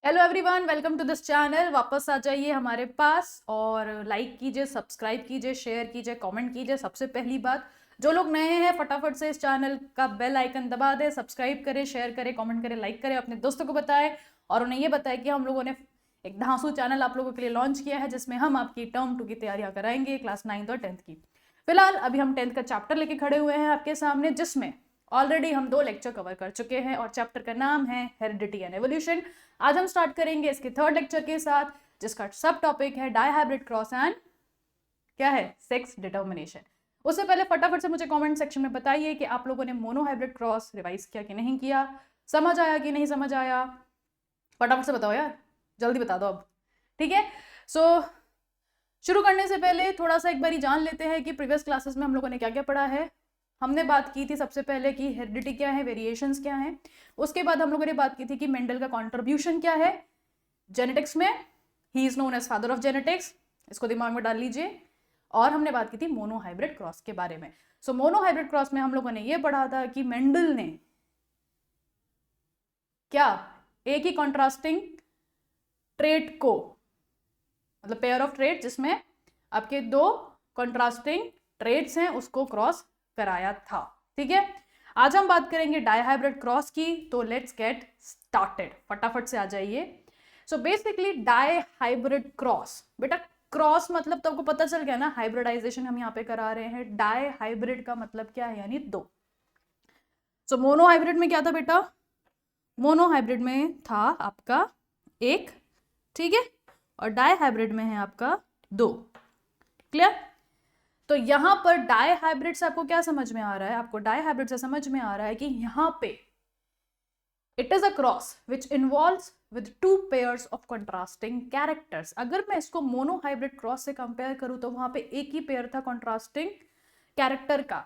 Hello everyone, welcome to this channel. वापस आ जाइए हमारे पास और लाइक कीजिए, सब्सक्राइब कीजिए, शेयर कीजिए, कमेंट कीजिए। सबसे पहली बात, जो लोग नए हैं फटाफट से इस चैनल का बेल आइकन दबा दें, सब्सक्राइब करें, शेयर करें, कमेंट करें, लाइक करें, अपने दोस्तों को बताएं और उन्हें ये बताएं कि हम लोगों ने एक धांसू चैनल आप लोगों के लिए लॉन्च किया है जिसमें हम आपकी टर्म 2 की तैयारियां कराएंगे, क्लास 9th और 10th की। फिलहाल अभी हम 10th का चैप्टर लेके खड़े हुए हैं आपके सामने, जिसमें ऑलरेडी हम 2 लेक्चर कवर कर चुके हैं और चैप्टर का नाम है हेरिडिटी एंड एवोल्यूशन। आज हम स्टार्ट करेंगे इसके 3rd लेक्चर के साथ, जिसका सब टॉपिक है डाइहाइब्रिड क्रॉस एंड क्या है, सेक्स डिटर्मिनेशन। उससे पहले फटाफट से मुझे कमेंट सेक्शन में बताइए कि आप लोगों ने मोनोहाइब्रिड क्रॉस रिवाइज किया कि नहीं किया, समझ आया कि नहीं समझ आया। फटाफट से बताओ यार, जल्दी बता दो अब। ठीक है, सो शुरू करने से पहले थोड़ा सा एक बारी जान लेते हैं कि प्रीवियस क्लासेस में हम लोगों ने क्या क्या पढ़ा है। हमने बात की थी सबसे पहले कि हेरिडिटी क्या है, वेरिएशंस क्या हैं। उसके बाद हम लोगों ने बात की थी कि मेंडल का कंट्रीब्यूशन क्या है जेनेटिक्स में। He is known as father of genetics, इसको दिमाग में डाल लीजिए। और हमने बात की थी मोनोहाइब्रिड क्रॉस के बारे में। सो मोनोहाइब्रिड क्रॉस में हम लोगों ने ये पढ़ा था कि मेंडल ने क्या एक ही कॉन्ट्रास्टिंग ट्रेट को, मतलब पेयर ऑफ ट्रेट जिसमें आपके 2 कॉन्ट्रास्टिंग ट्रेट्स हैं, उसको क्रॉस कराया था। ठीक है, आज हम बात करेंगे डाइहाइब्रिड क्रॉस की। तो लेट्स गेट स्टार्टेड, फटाफट से आ जाइए। सो बेसिकली डाइहाइब्रिड क्रॉस, बेटा क्रॉस मतलब तो आपको पता चल गया ना, हाइब्रिडाइजेशन हम यहाँ पे करा रहे हैं। डाइहाइब्रिड का मतलब क्या है, यानी 2। सो मोनोहाइब्रिड में क्या था बेटा, मोनोहाइब्रिड में था आपका 1, ठीक है, और डाइहाइब्रिड में है आपका 2। क्लियर? तो यहां पर डाइहाइब्रिड से आपको क्या समझ में आ रहा है, आपको डाइहाइब्रिड से समझ में आ रहा है कि यहां पे it is a cross which involves with 2 pairs of contrasting characters. अगर मैं इसको मोनोहाइब्रिड क्रॉस से कंपेयर करूं तो वहां पे एक ही पेयर था कंट्रास्टिंग कैरेक्टर का।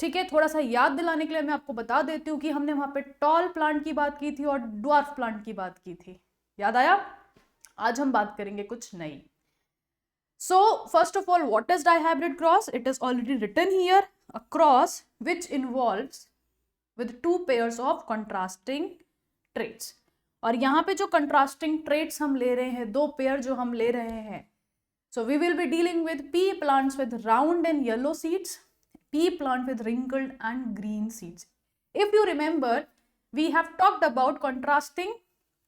ठीक है, थोड़ा सा याद दिलाने के लिए मैं आपको बता देती हूँ कि हमने वहां पे टॉल प्लांट की बात की थी और ड्वार्फ प्लांट की बात की थी। याद आया? आज हम बात करेंगे कुछ नई। So first of all, what is dihybrid cross? It is already written here, a cross which involves with 2 pairs of contrasting traits. और यहाँ पे जो contrasting traits हम ले रहे हैं, 2 पेयर जो हम ले रहे हैं, so we will be dealing with pea plants with round and yellow seeds, pea plant with wrinkled and green seeds. If you remember, we have talked about contrasting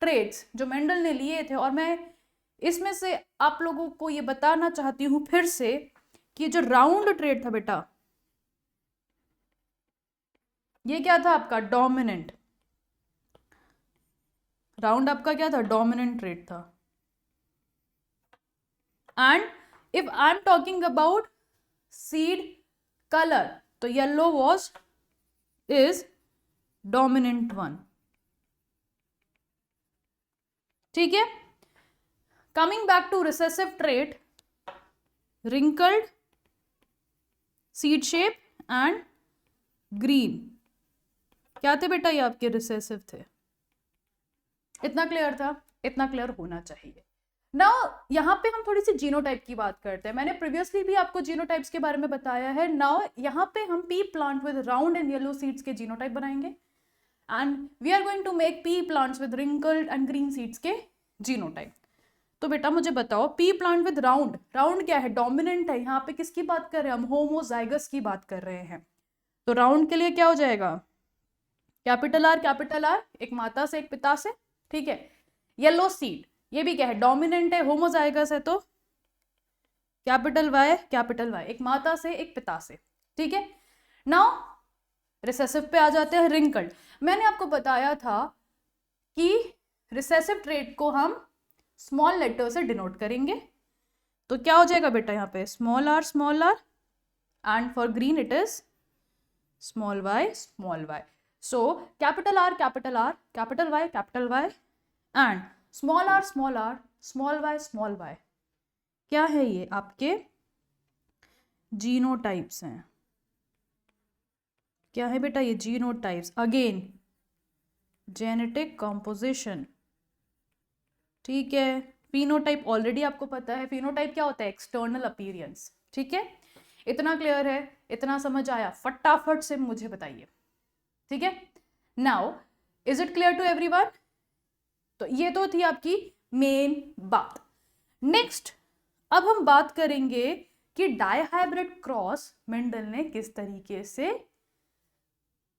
traits जो मेंडल ने लिए थे, और मैं इसमें से आप लोगों को ये बताना चाहती हूं फिर से कि जो राउंड ट्रेड था बेटा, ये क्या था आपका, डोमिनेंट। राउंड आपका क्या था, डोमिनेंट ट्रेड था। And if I am talking about seed colour, तो येलो वॉज इज डोमिनेंट 1। ठीक है, coming back to recessive trait, wrinkled, seed shape and green, क्या थे बेटा, ये आपके रिसेसिव थे। इतना क्लियर था? इतना क्लियर होना चाहिए ना। यहाँ पे हम थोड़ी सी जीनोटाइप की बात करते हैं। मैंने प्रीवियसली भी आपको जीनोटाइप्स के बारे में बताया है। नाउ यहाँ पे हम pea plant with round and yellow seeds के जीनोटाइप बनाएंगे, and we are going to make pea plants with wrinkled and green seeds के जीनोटाइप। तो बेटा मुझे बताओ, pea plant with round, round क्या है, डोमिनेंट है। यहाँ पे किसकी बात कर रहे हैं हम, होमोजाइगस की बात कर रहे हैं। तो राउंड के लिए क्या हो जाएगा, कैपिटल आर, एक माता से एक पिता से। ठीक है, येलो सीड, ये भी क्या है, डोमिनेंट है, होमोजाइगस है, तो कैपिटल वाई, एक माता से एक पिता से। ठीक है, नाउ रिसेसिव पे आ जाते हैं, रिंकल्ड। मैंने आपको बताया था कि रिसेसिव ट्रेट को हम स्मॉल लेटर से डिनोट करेंगे। तो क्या हो जाएगा बेटा, यहाँ पे small R, and for green it is small Y. So capital R, capital Y and small R, small Y. क्या है ये, आपके जीनोटाइप्स हैं। क्या है बेटा, ये जीनोटाइप्स। Again genetic composition. ठीक है, फिनोटाइप ऑलरेडी आपको पता है। फिनोटाइप क्या होता है, एक्सटर्नल अपीयरेंस। ठीक है, इतना क्लियर है, इतना समझ आया? फटाफट से मुझे बताइए। ठीक है, now is it clear to everyone? तो ये तो थी आपकी मेन बात। नेक्स्ट अब हम बात करेंगे कि डायहाइब्रिड क्रॉस मेंडल ने किस तरीके से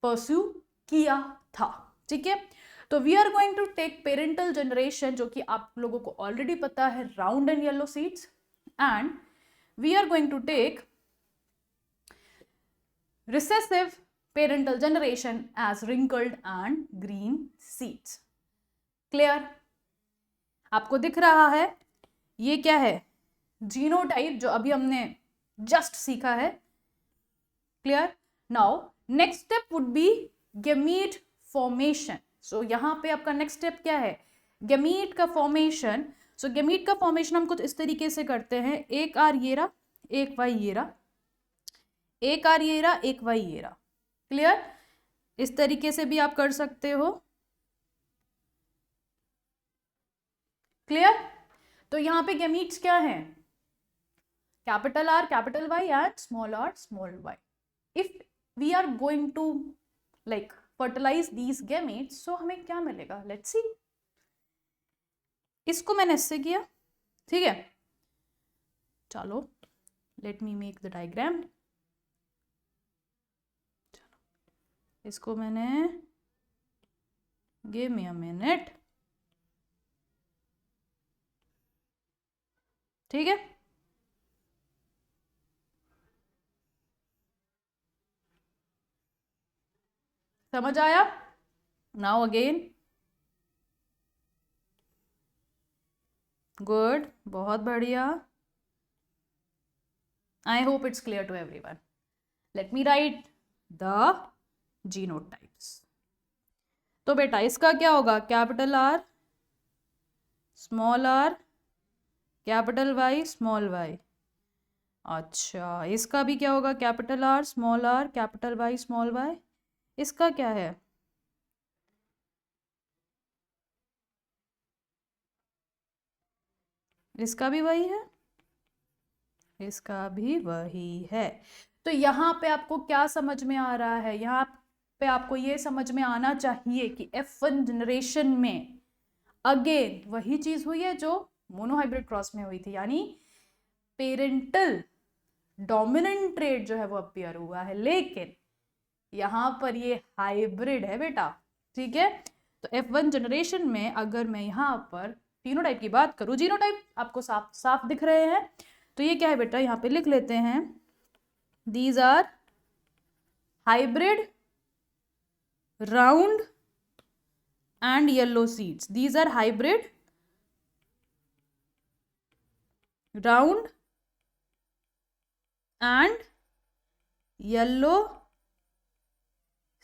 परस्यू किया था। ठीक है, तो we are going to take parental generation, जो कि आप लोगों को ऑलरेडी पता है, round and yellow seeds, and we are going to take recessive parental generation as wrinkled and green seeds. Clear? आपको दिख रहा है ये क्या है? जीनोटाइप, जो अभी हमने जस्ट सीखा है। Clear? Now next step would be gamete formation. So यहां पे आपका नेक्स्ट स्टेप क्या है? गैमीट का फॉर्मेशन। सो गैमीट का फॉर्मेशन हम कुछ इस तरीके से करते हैं, एक आर ये रहा, एक वाई ये रहा, एक आर ये रहा, एक वाई ये रहा। क्लियर? इस तरीके से भी आप कर सकते हो। क्लियर? तो यहां पे गैमीट्स क्या हैं? Capital R, capital Y and small R, small Y. If we are going to like fertilize these gametes, so हमें क्या मिलेगा? Let's see. इसको मैंने इससे किया, ठीक है, चलो let me make the diagram. इसको मैंने, गिव मी अ मिनट, ठीक है, समझ आया? नाउ अगेन, गुड, बहुत बढ़िया। I hope it's clear to everyone. Let me write the genotypes. तो बेटा इसका क्या होगा? Capital R, small R, capital Y, small Y. अच्छा, इसका भी क्या होगा? Capital R, small R, capital Y, small Y. इसका क्या है? इसका भी वही है, इसका भी वही है। तो यहाँ पे आपको क्या समझ में आ रहा है? यहाँ पे आपको ये समझ में आना चाहिए कि F1 जनरेशन में अगेन वही चीज हुई है जो मोनोहाइब्रिड क्रॉस में हुई थी, यानी पेरेंटल डोमिनेंट ट्रेट जो है वो अपीयर हुआ है, लेकिन यहां पर ये हाइब्रिड है बेटा। ठीक है, तो F1 जनरेशन में अगर मैं यहाँ पर फिनोटाइप की बात करूं, जीनोटाइप आपको साफ साफ दिख रहे हैं, तो ये क्या है बेटा? यहाँ पे लिख लेते हैं, these are hybrid round and yellow seeds. These are hybrid round and yellow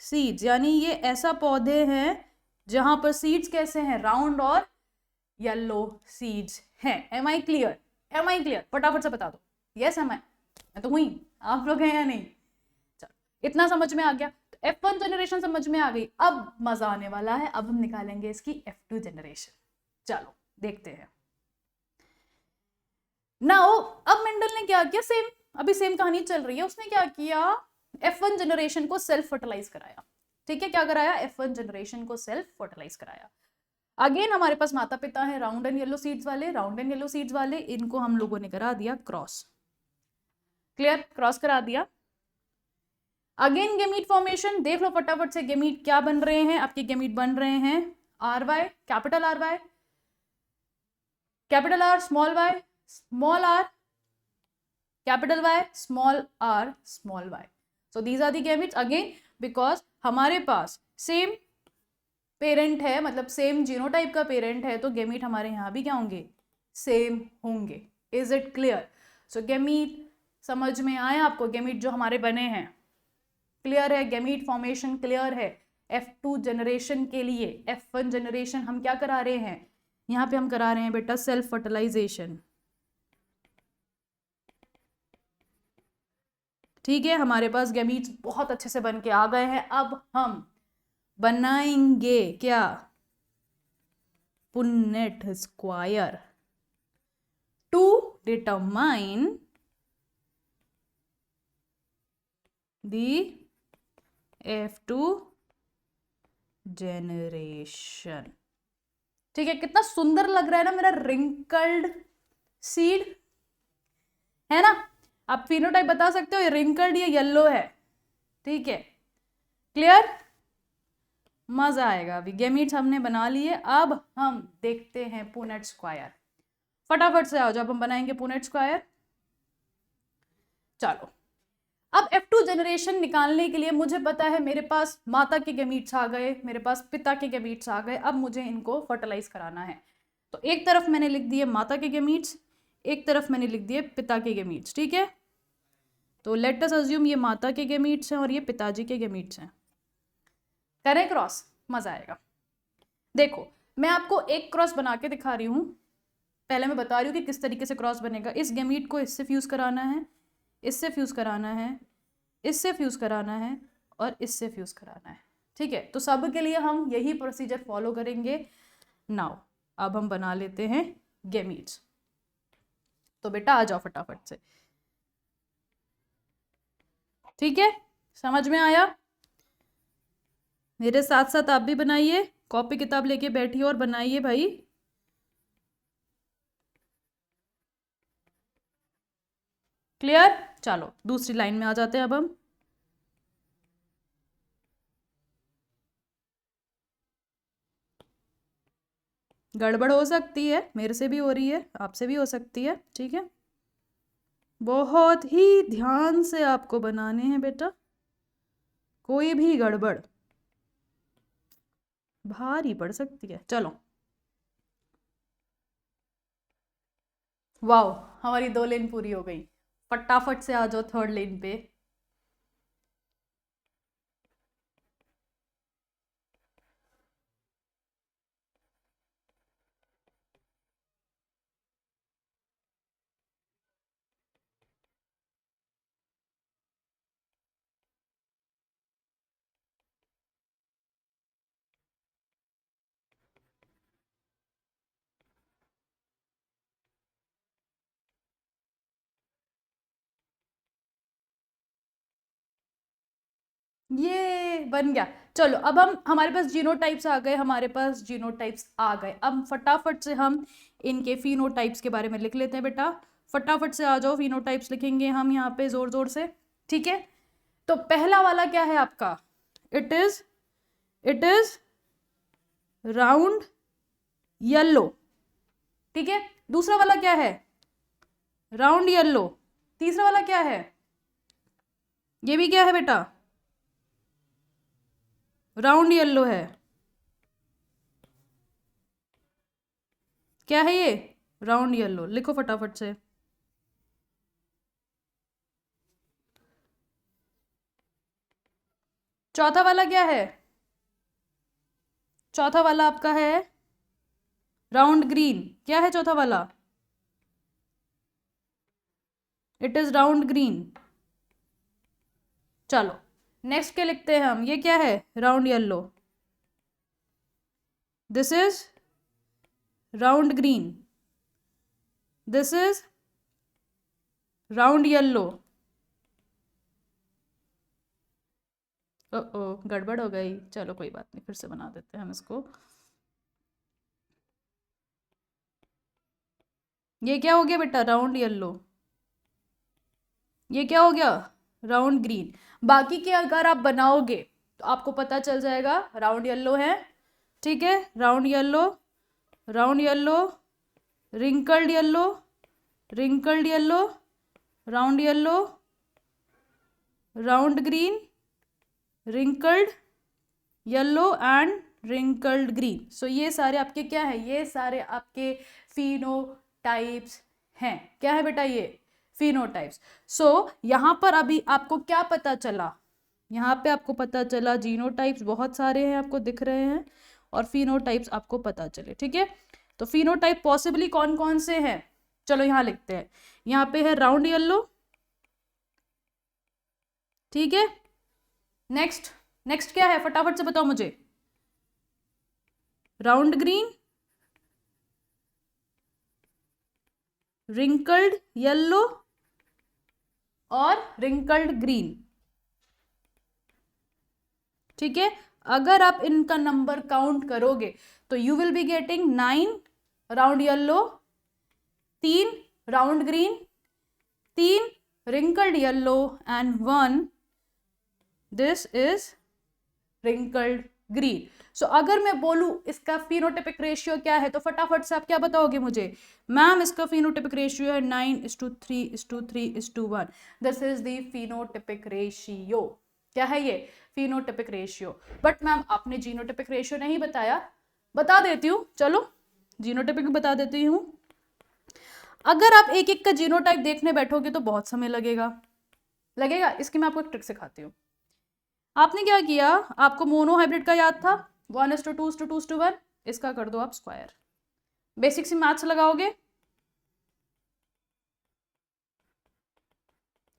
seeds, यानी ये ऐसा पौधे हैं जहां पर सीड्स कैसे हैं? राउंड और येलो सीड्स हैं। Am I clear? Am I clear? फटाफट से बता दो। Yes am I? मैं तो हुई, आप लोग हैं या नहीं? चलो, इतना समझ में आ गया। तो F1 जनरेशन समझ में आ गई। अब मजा आने वाला है, अब हम निकालेंगे इसकी F2 जनरेशन। चलो देखते हैं। नाउ अब मेंडल ने क्या किया? सेम, अभी सेम कहानी चल रही है। उसने क्या किया? F1 जनरेशन को सेल्फ फर्टिलाइज कराया। ठीक है, क्या कराया? F1 जनरेशन को सेल्फ फर्टिलाइज कराया। अगेन हमारे पास माता पिता है राउंड एंड येलो सीड्स वाले, राउंड एंड येलो सीड्स वाले, इनको हम लोगों ने करा दिया क्रॉस। क्लियर? क्रॉस करा दिया। अगेन गैमीट फॉर्मेशन, देख लो फटाफट से गैमीट क्या बन रहे हैं। आपके गैमीट बन रहे हैं R Y, capital R Y, capital R, small Y, small R, capital Y, small R, small Y. So these are the gametes. Again because हमारे पास सेम पेरेंट है, मतलब सेम जीनोटाइप का पेरेंट है, तो गैमीट हमारे यहाँ भी क्या होंगे? सेम होंगे। Is it clear? So gamete समझ में आया आपको? गैमीट जो हमारे बने हैं, क्लियर है? गैमीट फॉर्मेशन क्लियर है? F2 जनरेशन के लिए F1 जनरेशन हम क्या करा रहे हैं? यहाँ पे हम करा रहे हैं बेटा सेल्फ फर्टिलाइजेशन। ठीक है, हमारे पास गैमीट्स बहुत अच्छे से बन के आ गए हैं। अब हम बनाएंगे क्या? Punnett square to determine the F2 generation। ठीक है, कितना सुंदर लग रहा है ना मेरा रिंकल्ड सीड, है ना। आप फिनोटाइप बता सकते हो, ये रिंकल्ड, ये येलो है, ठीक है, क्लियर, मजा आएगा। अभी गैमीट्स हमने बना लिए, अब हम देखते हैं पुनेट स्क्वायर। फटाफट से आओ, जब हम बनाएंगे पुनेट स्क्वायर। चलो, अब F2 जनरेशन निकालने के लिए मुझे पता है मेरे पास माता के गैमीट्स आ गए, मेरे पास पिता के गैमीट्स आ गए, अब मुझे इनको फर्टिलाइज कराना है। तो एक तरफ मैंने लिख दिए माता के गैमीट्स, एक तरफ मैंने लिख दिए पिता के गैमीट्स, ठीक है। तो लेट अस अज्यूम ये माता के गैमीट्स हैं और ये पिताजी के गैमीट्स हैं। करें क्रॉस, मजा आएगा। देखो, मैं आपको एक क्रॉस बना के दिखा रही हूँ, पहले मैं बता रही हूँ कि किस तरीके से क्रॉस बनेगा। इस गैमीट को इससे फ्यूज कराना है, इससे फ्यूज कराना है, इससे फ्यूज कराना है और इससे फ्यूज कराना है, ठीक है। तो सब के लिए हम यही प्रोसीजर फॉलो करेंगे। नाउ अब हम बना लेते हैं गैमीट्स। तो बेटा आ जाओ फटाफट से, ठीक है, समझ में आया। मेरे साथ साथ आप भी बनाइए, कॉपी किताब लेके बैठिए और बनाइए भाई। क्लियर, चलो दूसरी लाइन में आ जाते हैं अब हम। गड़बड़ हो सकती है, मेरे से भी हो रही है, आपसे भी हो सकती है, ठीक है। बहुत ही ध्यान से आपको बनाने हैं बेटा, कोई भी गड़बड़ भारी पड़ सकती है। चलो, वाओ, हमारी 2 लेन पूरी हो गई। फटाफट से आ जाओ थर्ड लेन पे। ये बन गया। चलो, अब हम, हमारे पास जीनोटाइप्स आ गए, हमारे पास जीनोटाइप्स आ गए। अब फटाफट से हम इनके फिनोटाइप्स के बारे में लिख लेते हैं बेटा। फटाफट से आ जाओ, फिनोटाइप्स लिखेंगे हम यहाँ पे जोर जोर से, ठीक है। तो पहला वाला क्या है आपका, इट इज राउंड येलो, ठीक है। दूसरा वाला क्या है, राउंड येलो। तीसरा वाला क्या है, ये भी क्या है बेटा, राउंड येलो है। क्या है ये, राउंड येलो, लिखो फटाफट से। चौथा वाला क्या है, चौथा वाला आपका है राउंड ग्रीन। क्या है चौथा वाला, इट इज राउंड ग्रीन। चलो नेक्स्ट क्या लिखते हैं हम, ये क्या है, round yellow, this is round green, this is round yellow. ओ गड़बड़ हो गई, चलो कोई बात नहीं, फिर से बना देते हैं हम इसको। ये क्या हो गया बेटा, राउंड येलो। ये क्या हो गया, राउंड ग्रीन। बाकी के अगर आप बनाओगे तो आपको पता चल जाएगा राउंड येलो है, ठीक है, round yellow, round yellow, wrinkled yellow, wrinkled yellow, round yellow, round green, wrinkled yellow and wrinkled green. So ये सारे आपके क्या है, ये सारे आपके फिनोटाइप्स हैं। क्या है बेटा, ये फिनोटाइप्स। सो यहाँ पर अभी आपको क्या पता चला, यहाँ पे आपको पता चला जीनोटाइप्स बहुत सारे हैं, आपको दिख रहे हैं, और फिनोटाइप्स आपको पता चले, ठीक है। तो फिनोटाइप पॉसिबली कौन कौन से हैं, चलो यहाँ लिखते हैं। यहाँ पे है राउंड येलो, ठीक है। नेक्स्ट, नेक्स्ट क्या है, फटाफट से बताओ मुझे, राउंड ग्रीन, रिंकल्ड येलो और रिंकल्ड ग्रीन, ठीक है। अगर आप इनका नंबर काउंट करोगे तो you will be getting 9 round yellow, 3 round green, 3 wrinkled yellow and 1 this is wrinkled green. सो अगर मैं बोलूं इसका फिनोटिपिक रेशियो क्या है तो फटाफट से आप क्या बताओगे मुझे, मैम इसका फिनोटिपिक रेशियो है 9:3:3:1. This is the phenotypic ratio. क्या है ये? Phenotypic ratio. बट मैम आपने जीनोटिपिक रेशियो नहीं बताया. बता देती हूँ, चलो जीनोटिपिक बता देती हूँ. अगर आप एक एक का जीनोटाइप देखने बैठोगे तो बहुत समय लगेगा. इसकी मैं आपको एक ट्रिक सिखाती हूँ. आपने क्या किया, आपको मोनो हाइब्रिड का याद था 1:2:2:1. इसका कर दो आप स्क्वायर. बेसिक सी मैथ्स लगाओगे,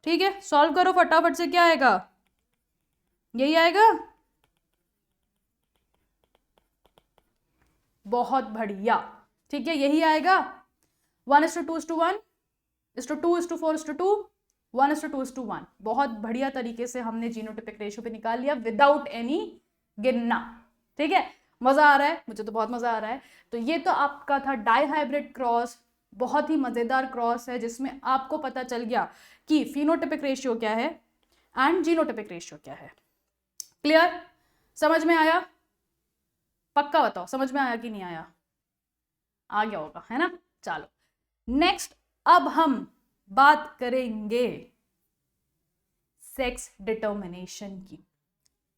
ठीक है. सॉल्व करो फटाफट से. क्या आएगा? यही आएगा. बहुत बढ़िया, ठीक है, यही आएगा. 1:2:1 2:4:2 1:2:1. बहुत बढ़िया तरीके से हमने जीनोटिपिक रेशियो पे निकाल लिया विदाउट एनी गिनना. ठीक है, मजा आ रहा है, मुझे तो बहुत मजा आ रहा है. तो ये तो आपका था डाई हाइब्रिड क्रॉस. बहुत ही मजेदार क्रॉस है जिसमें आपको पता चल गया कि फिनोटिपिक रेशियो क्या है एंड जीनोटिपिक रेशियो क्या है. क्लियर? समझ में आया? पक्का बताओ समझ में आया कि नहीं आया? आ गया होगा, है ना. चलो नेक्स्ट, अब हम बात करेंगे सेक्स डिटर्मिनेशन की.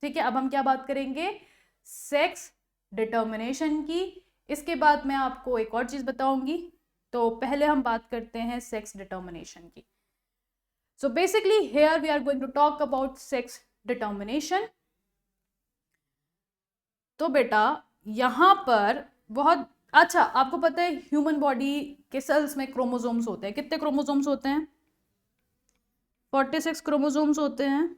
ठीक है, अब हम क्या बात करेंगे? सेक्स डिटर्मिनेशन की. इसके बाद मैं आपको एक और चीज बताऊंगी. तो पहले हम बात करते हैं सेक्स डिटर्मिनेशन की. So basically here we are going to talk about sex determination. तो बेटा यहां पर बहुत अच्छा, आपको पता है ह्यूमन बॉडी के सेल्स में क्रोमोसोम्स होते हैं. कितने क्रोमोसोम्स होते हैं? 46 क्रोमोसोम्स होते हैं.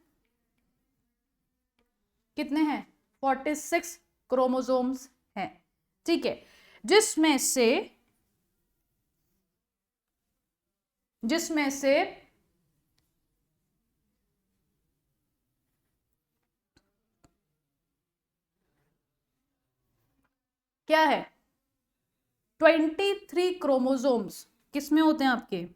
कितने हैं? 46 क्रोमोसोम्स हैं. ठीक है, जिसमें से क्या है? 23 क्रोमोसोम्स किसमें होते हैं? आपके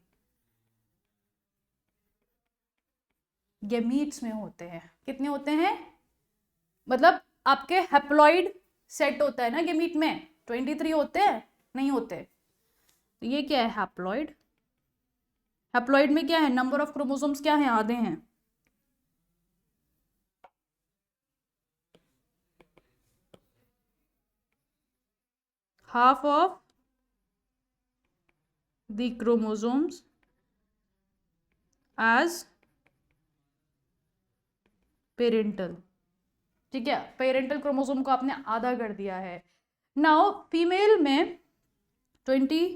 गैमीट्स में होते हैं. कितने होते हैं? मतलब आपके हैप्लॉइड सेट होता है ना गैमीट में, 23 होते हैं? नहीं होते. तो ये क्या है? हैप्लॉइड. हैप्लॉइड में क्या है? नंबर ऑफ क्रोमोसोम्स क्या है? आधे हैं. Half of the chromosomes as parental. ठीक है, पेरेंटल क्रोमोसोम को आपने आधा कर दिया है. नाउ फीमेल में 20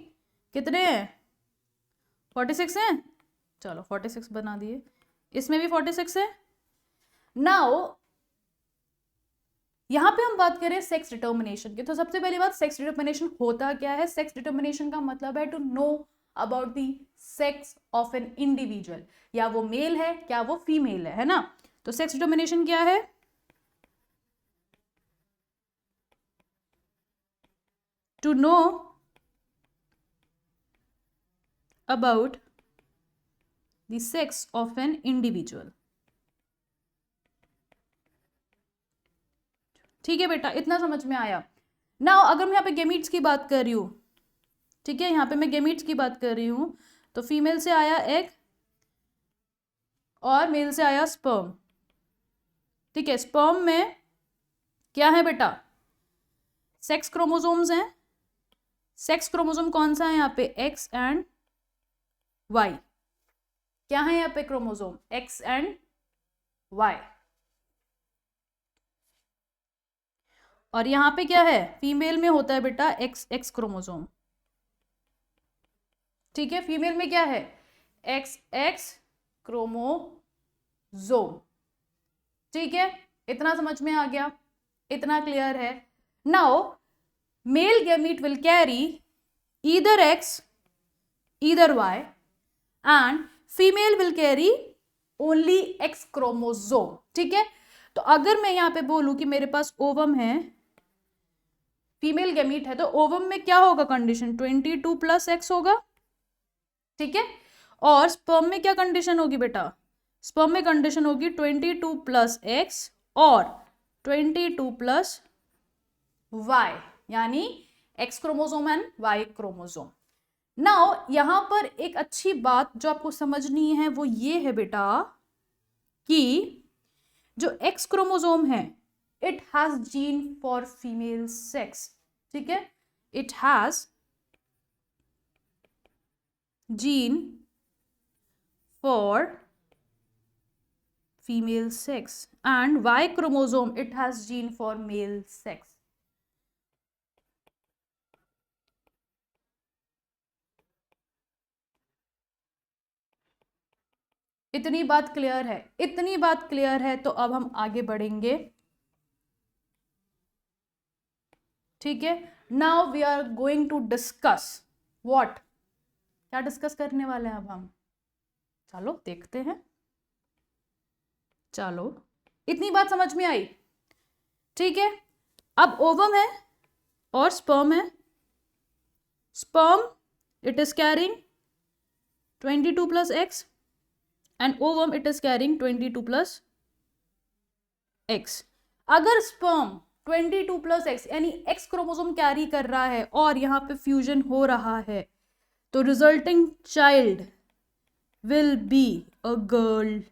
कितने हैं? 46 हैं. चलो 46 बना दिए. इसमें भी 46 है. नाउ यहां पे हम बात करें सेक्स डिटर्मिनेशन की. तो सबसे पहली बात, सेक्स डिटर्मिनेशन होता क्या है? सेक्स डिटर्मिनेशन का मतलब है to know about the sex of an individual. या वो मेल है क्या वो फीमेल है ना. तो सेक्स डिटर्मिनेशन क्या है? To know about the sex of an individual. ठीक है बेटा, इतना समझ में आया. नाउ अगर मैं यहाँ पे गैमीट्स की बात कर रही हूं, ठीक है, यहाँ पे मैं गैमीट्स की बात कर रही हूं, तो फीमेल से आया एग और मेल से आया स्पर्म. ठीक है, स्पर्म में क्या है बेटा? सेक्स क्रोमोसोम्स हैं. सेक्स क्रोमोसोम कौन सा है यहाँ पे? X and Y. क्या है यहाँ पे क्रोमोसोम? X and Y. और यहाँ पे क्या है? फीमेल में होता है बेटा एक्स एक्स क्रोमोसोम. ठीक है, फीमेल में क्या है? X x chromosome. ठीक है, इतना समझ में आ गया? इतना क्लियर है? Now male gamete will carry either X either Y and female will carry only X chromosome. ठीक है, तो अगर मैं यहाँ पे बोलूं कि मेरे पास ओवम है, फीमेल गैमीट है, तो ओवम में क्या होगा कंडीशन, 22 + X होगा, ठीक है। और स्पर्म में क्या कंडीशन होगी बेटा, स्पर्म में कंडीशन होगी 22 + X और 22 + Y, यानी X chromosome and Y chromosome. Now यहां पर एक अच्छी बात जो आपको समझनी है वो ये है बेटा कि जो X क्रोमोसोम है it has gene for female sex, ठीक है, it has gene for female sex and Y chromosome it has gene for male sex. इतनी बात क्लियर है, इतनी बात क्लियर है, तो अब हम आगे बढ़ेंगे, ठीक है। Now we are going to discuss what, क्या डिस्कस करने वाले हैं अब हम, चलो देखते हैं। चलो इतनी बात समझ में आई, ठीक है। अब ओवम है और स्पर्म है, sperm it is carrying 22 + X and ovum it is carrying 22 + X. अगर स्पर्म 22 + X यानी X क्रोमोसोम कैरी कर रहा है और यहाँ पे फ्यूजन हो रहा है, तो resulting child will be a girl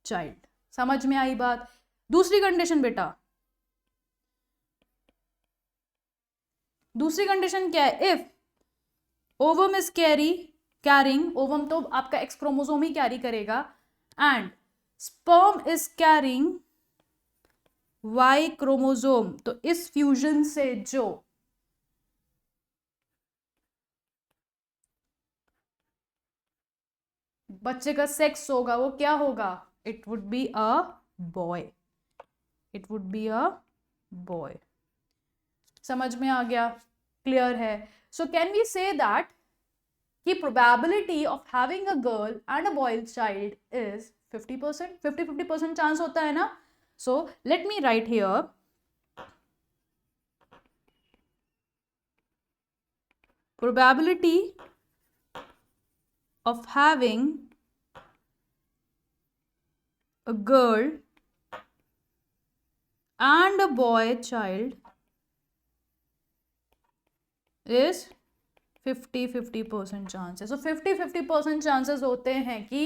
child. समझ में आई बात। दूसरी कंडीशन बेटा, दूसरी कंडीशन क्या है, if ovum is carrying, ovum तो आपका X क्रोमोसोम ही कैरी करेगा, and sperm is carrying Y chromosome, तो इस फ्यूजन से जो बच्चे का सेक्स होगा वो क्या होगा, it would be a boy, it would be a boy. समझ में आ गया, क्लियर है। So can we say that कि probability of having a girl and a boy child is 50%, 50-50% chance होता है ना। So let me write here, probability of having a girl and a boy child is 50-50% chances. So 50-50% chances होते हैं कि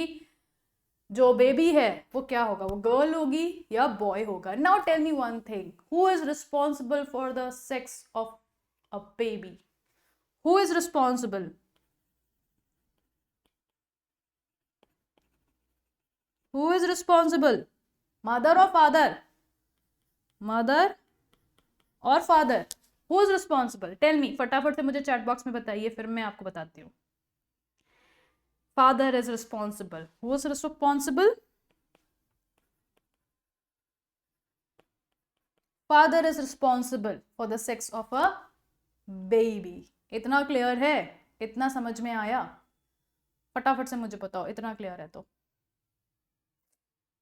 जो baby है वो क्या होगा, वो गर्ल होगी या बॉय होगा। Now tell me one thing, who is responsible for the sex of a baby, who is responsible, who is responsible, mother और फादर, मदर और father, who is responsible, tell me, फटाफट से मुझे chat box में बताइए, फिर मैं आपको बताती हूँ। Father is responsible, who is responsible, father is responsible for the sex of a baby. इतना क्लियर है, इतना समझ में आया, फटाफट से मुझे बताओ, इतना क्लियर है तो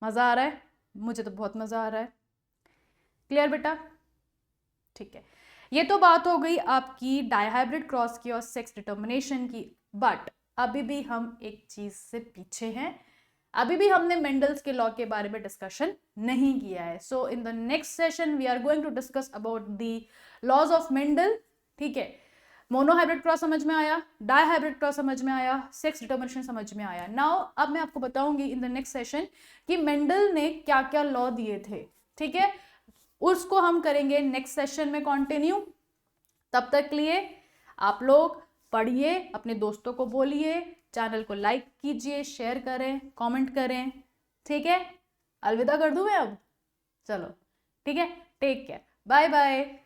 मजा आ रहा है, मुझे तो बहुत मजा आ रहा है। क्लियर बेटा, ठीक है। ये तो बात हो गई आपकी डायहाइब्रिड क्रॉस की और सेक्स डिटर्मिनेशन की, बट अभी भी हम एक चीज से पीछे हैं, अभी भी हमने मेंडल्स के लॉ के बारे में डिस्कशन नहीं किया है। So in the next session we are going to discuss about the laws of Mendel, ठीक है। मोनोहाइब्रिड क्रॉस समझ में आया, डायहाइब्रिड क्रॉस समझ में आया, सेक्स डिटर्मिनेशन समझ में आया। नाउ अब मैं आपको बताऊंगी इन द नेक्स्ट सेशन कि मेंडल ने क्या क्या लॉ दिए थे, ठीक है। उसको हम करेंगे नेक्स्ट सेशन में कंटिन्यू। तब तक के लिए आप लोग पढ़िए, अपने दोस्तों को बोलिए, चैनल को लाइक कीजिए, शेयर करें, कमेंट करें, ठीक है। अलविदा कर दूं मैं अब, चलो ठीक है, टेक केयर, बाय बाय।